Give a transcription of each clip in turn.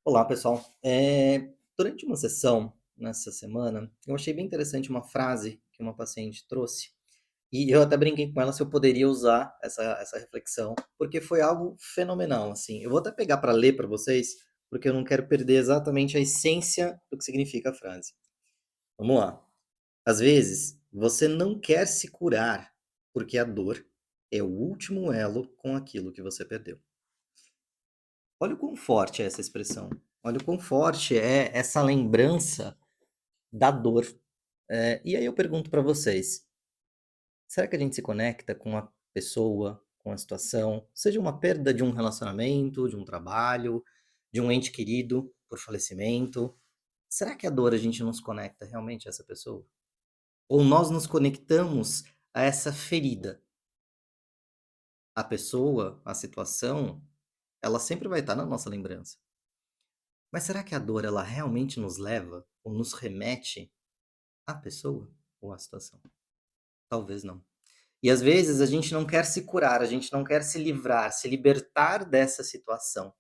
Olá, pessoal. Durante uma sessão nessa semana, eu achei bem interessante uma frase que uma paciente trouxe, e eu até brinquei com ela se eu poderia usar essa reflexão, porque foi algo fenomenal, assim. Eu vou até pegar para ler para vocês, porque eu não quero perder exatamente a essência do que significa a frase. Vamos lá. Às vezes, você não quer se curar, porque a dor é o último elo com aquilo que você perdeu. Olha o quão forte é essa expressão. Olha o quão forte é essa lembrança da dor. E aí eu pergunto para vocês: será que a gente se conecta com a pessoa, com a situação, seja uma perda de um relacionamento, de um trabalho, de um ente querido por falecimento? Será que a dor a gente não se conecta realmente a essa pessoa? Ou nós nos conectamos a essa ferida? A pessoa, a situação, ela sempre vai estar na nossa lembrança. Mas será que a dor ela realmente nos leva ou nos remete à pessoa ou à situação? Talvez não. E às vezes a gente não quer se curar, a gente não quer se livrar, se libertar dessa situação.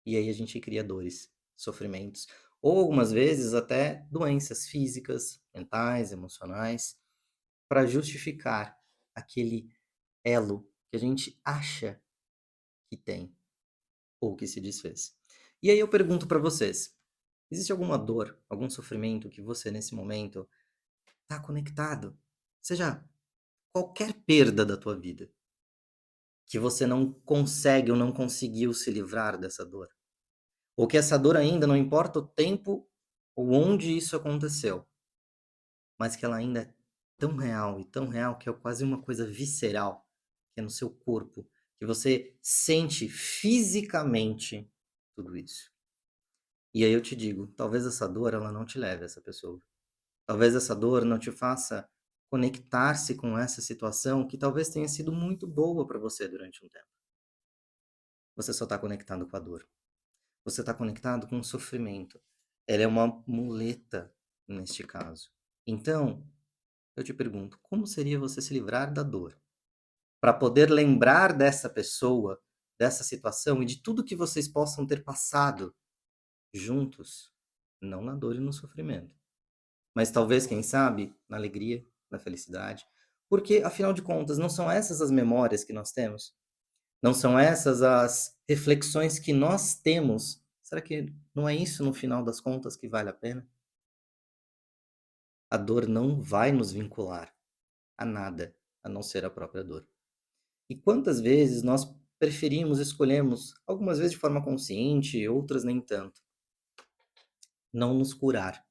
E aí a gente cria dores, sofrimentos, ou algumas vezes até doenças físicas, mentais, emocionais, para justificar aquele elo que a gente acha que tem ou que se desfez. E aí eu pergunto para vocês: existe alguma dor, algum sofrimento que você nesse momento está conectado? Seja qualquer perda da tua vida, que você não consegue ou não conseguiu se livrar dessa dor. Ou que essa dor ainda, não importa o tempo ou onde isso aconteceu, mas que ela ainda é tão real que é quase uma coisa visceral, que é no seu corpo, que você sente fisicamente tudo isso. E aí eu te digo, talvez essa dor ela não te leve a essa pessoa. Talvez essa dor não te faça conectar-se com essa situação que talvez tenha sido muito boa para você durante um tempo. Você só está conectado com a dor. Você está conectado com o sofrimento. Ela é uma muleta neste caso. Então, eu te pergunto, como seria você se livrar da dor? Para poder lembrar dessa pessoa, dessa situação e de tudo que vocês possam ter passado juntos, não na dor e no sofrimento. Mas talvez, quem sabe, na alegria, na felicidade. Porque, afinal de contas, não são essas as memórias que nós temos? Não são essas as reflexões que nós temos? Será que não é isso, no final das contas, que vale a pena? A dor não vai nos vincular a nada, a não ser a própria dor. E quantas vezes nós preferimos, escolhemos, algumas vezes de forma consciente, outras nem tanto, não nos curar,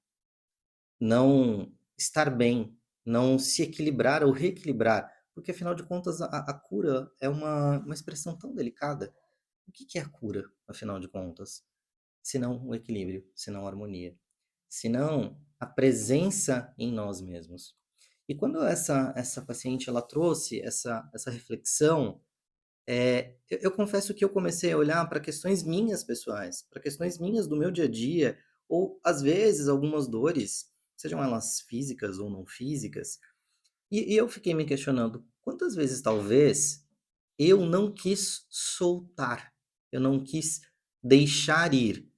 não estar bem, não se equilibrar ou reequilibrar, porque afinal de contas a cura é uma expressão tão delicada. O que é a cura, afinal de contas? Se não o equilíbrio, se não a harmonia, se não a presença em nós mesmos. E quando essa paciente ela trouxe essa reflexão, eu confesso que eu comecei a olhar para questões minhas pessoais, para questões minhas do meu dia a dia, ou às vezes algumas dores, sejam elas físicas ou não físicas, e eu fiquei me questionando, quantas vezes talvez eu não quis soltar, eu não quis deixar ir,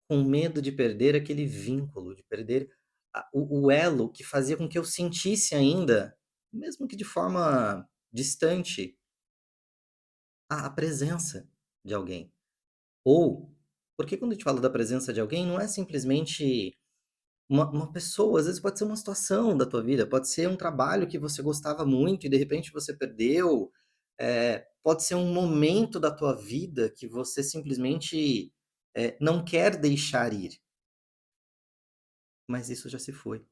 com medo de perder aquele vínculo, de perder o elo que fazia com que eu sentisse ainda, mesmo que de forma distante, a presença de alguém. Ou, porque quando a gente fala da presença de alguém, não é simplesmente uma pessoa, às vezes pode ser uma situação da tua vida, pode ser um trabalho que você gostava muito e de repente você perdeu, pode ser um momento da tua vida que você simplesmente, não quer deixar ir, mas isso já se foi.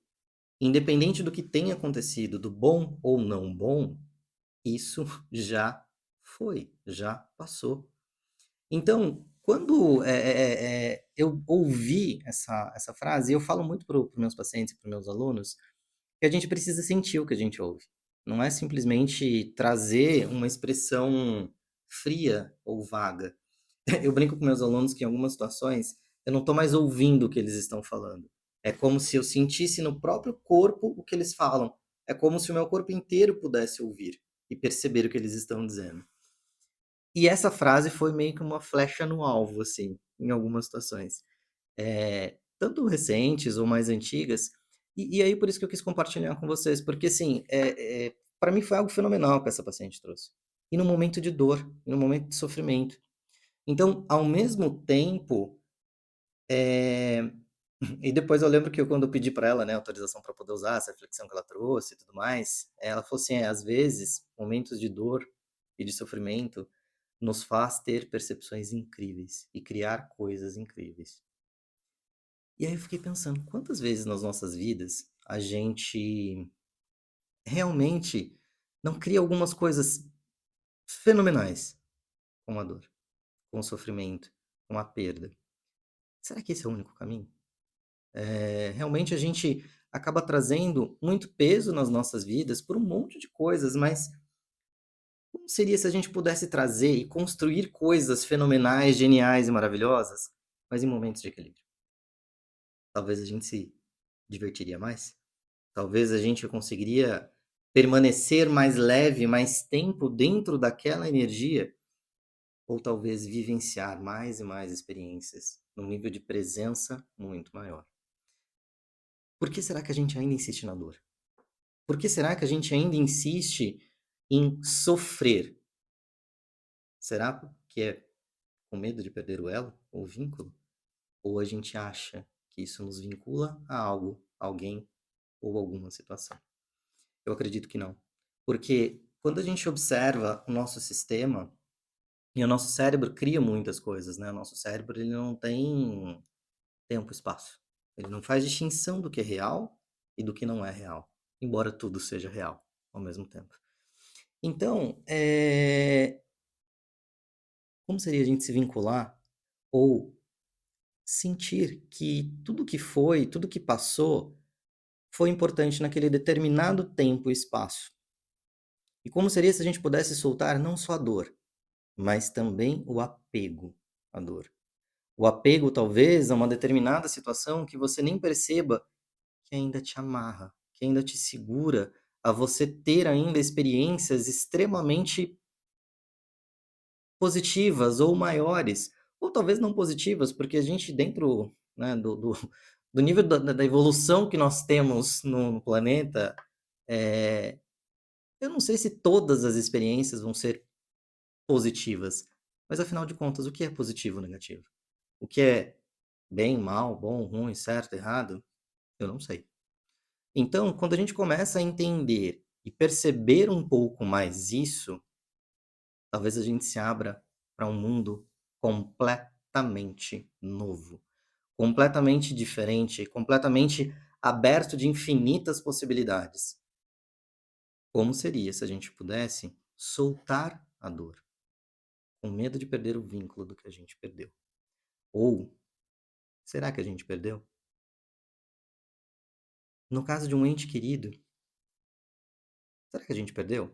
Independente do que tenha acontecido, do bom ou não bom, isso já foi, já passou. Então, quando, eu ouvi essa frase, eu falo muito para os meus pacientes e para os meus alunos, que a gente precisa sentir o que a gente ouve. Não é simplesmente trazer uma expressão fria ou vaga. Eu brinco com meus alunos que em algumas situações, eu não estou mais ouvindo o que eles estão falando. É como se eu sentisse no próprio corpo o que eles falam. É como se o meu corpo inteiro pudesse ouvir e perceber o que eles estão dizendo. E essa frase foi meio que uma flecha no alvo, assim, em algumas situações. Tanto recentes ou mais antigas, e aí por isso que eu quis compartilhar com vocês, porque assim, para mim foi algo fenomenal que essa paciente trouxe. E no momento de dor, e no momento de sofrimento. Então, ao mesmo tempo, e depois eu lembro que quando eu pedi para ela, né, autorização para poder usar essa reflexão que ela trouxe e tudo mais, ela falou assim: às vezes, momentos de dor e de sofrimento nos faz ter percepções incríveis e criar coisas incríveis. E aí eu fiquei pensando, quantas vezes nas nossas vidas a gente realmente não cria algumas coisas fenomenais com a dor, com o sofrimento, com a perda? Será que esse é o único caminho? Realmente a gente acaba trazendo muito peso nas nossas vidas por um monte de coisas, mas como seria se a gente pudesse trazer e construir coisas fenomenais, geniais e maravilhosas, mas em momentos de equilíbrio? Talvez a gente se divertiria mais? Talvez a gente conseguiria permanecer mais leve, mais tempo dentro daquela energia, ou talvez vivenciar mais e mais experiências num nível de presença muito maior. Por que será que a gente ainda insiste na dor? Por que será que a gente ainda insiste em sofrer? Será que é com medo de perder o elo, ou o vínculo? Ou a gente acha que isso nos vincula a algo, alguém ou alguma situação? Eu acredito que não. Porque quando a gente observa o nosso sistema, e o nosso cérebro cria muitas coisas, né? O nosso cérebro ele não tem tempo e espaço. Ele não faz distinção do que é real e do que não é real, embora tudo seja real ao mesmo tempo. Então, como seria a gente se vincular ou sentir que tudo que foi, tudo que passou, foi importante naquele determinado tempo e espaço? E como seria se a gente pudesse soltar não só a dor, mas também o apego à dor? O apego, talvez, a uma determinada situação que você nem perceba que ainda te amarra, que ainda te segura a você ter ainda experiências extremamente positivas ou maiores, ou talvez não positivas, porque a gente dentro, né, do nível da evolução que nós temos no planeta, eu não sei se todas as experiências vão ser positivas, mas afinal de contas, o que é positivo ou negativo? O que é bem, mal, bom, ruim, certo, errado? Eu não sei. Então, quando a gente começa a entender e perceber um pouco mais isso, talvez a gente se abra para um mundo completamente novo, completamente diferente, completamente aberto de infinitas possibilidades. Como seria se a gente pudesse soltar a dor, com medo de perder o vínculo do que a gente perdeu? Ou será que a gente perdeu? No caso de um ente querido, será que a gente perdeu?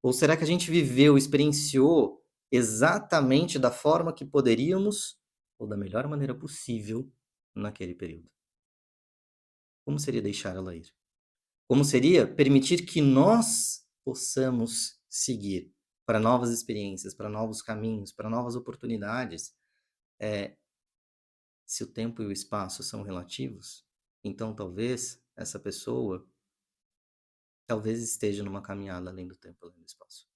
Ou será que a gente viveu, experienciou exatamente da forma que poderíamos ou da melhor maneira possível naquele período? Como seria deixar ela ir? Como seria permitir que nós possamos seguir para novas experiências, para novos caminhos, para novas oportunidades? Se o tempo e o espaço são relativos, então talvez essa pessoa talvez esteja numa caminhada além do tempo, além do espaço.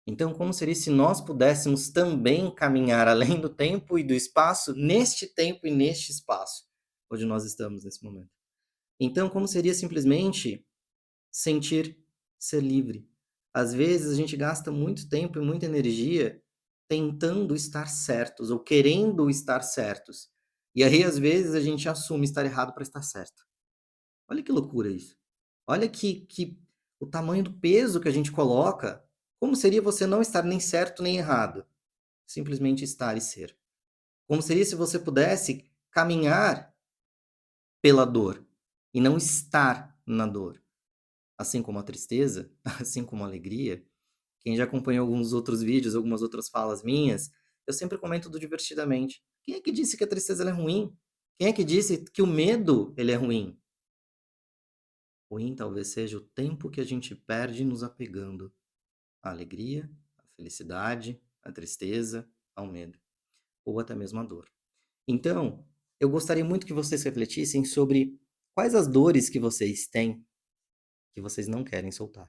Então, como seria se nós pudéssemos também caminhar além do tempo e do espaço, neste tempo e neste espaço, onde nós estamos nesse momento? Então, como seria simplesmente sentir ser livre? Às vezes, a gente gasta muito tempo e muita energia tentando estar certos ou querendo estar certos. E aí, às vezes, a gente assume estar errado para estar certo. Olha que loucura isso. Olha que o tamanho do peso que a gente coloca. Como seria você não estar nem certo nem errado? Simplesmente estar e ser. Como seria se você pudesse caminhar pela dor e não estar na dor? Assim como a tristeza, assim como a alegria. Quem já acompanhou alguns outros vídeos, algumas outras falas minhas, eu sempre comento do divertidamente. Quem é que disse que a tristeza ela é ruim? Quem é que disse que o medo ele é ruim? Ruim talvez seja o tempo que a gente perde nos apegando à alegria, à felicidade, à tristeza, ao medo, ou até mesmo à dor. Então, eu gostaria muito que vocês refletissem sobre quais as dores que vocês têm que vocês não querem soltar.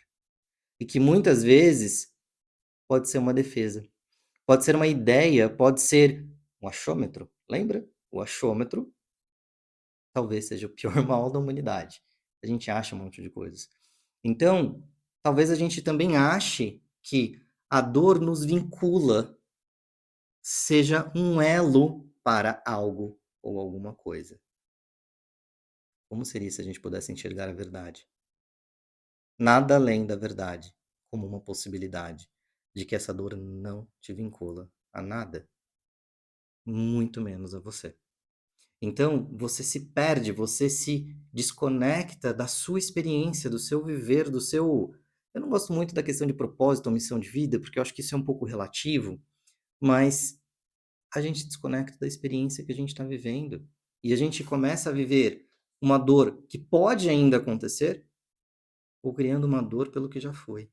E que muitas vezes pode ser uma defesa, pode ser uma ideia, pode ser um achômetro. Lembra? O achômetro talvez seja o pior mal da humanidade. A gente acha um monte de coisas. Então, talvez a gente também ache que a dor nos vincula, seja um elo para algo ou alguma coisa. Como seria se a gente pudesse enxergar a verdade? Nada além da verdade, como uma possibilidade de que essa dor não te vincula a nada, muito menos a você. Então, você se perde, você se desconecta da sua experiência, do seu viver, do seu. Eu não gosto muito da questão de propósito ou missão de vida, porque eu acho que isso é um pouco relativo, mas a gente desconecta da experiência que a gente está vivendo. E a gente começa a viver uma dor que pode ainda acontecer, ou criando uma dor pelo que já foi.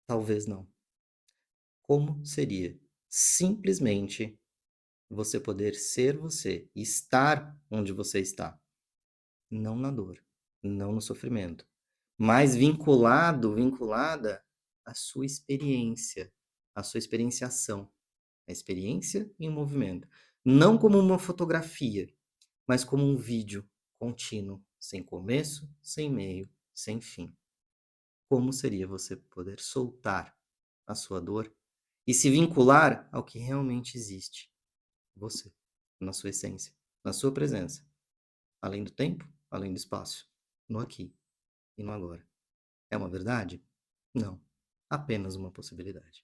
Talvez não. Como seria simplesmente você poder ser você e estar onde você está? Não na dor, não no sofrimento, mas vinculada à sua experiência, à sua experienciação, a experiência em movimento. Não como uma fotografia, mas como um vídeo contínuo, sem começo, sem meio, sem fim. Como seria você poder soltar a sua dor e se vincular ao que realmente existe, você, na sua essência, na sua presença, além do tempo, além do espaço, no aqui e no agora. É uma verdade? Não. Apenas uma possibilidade.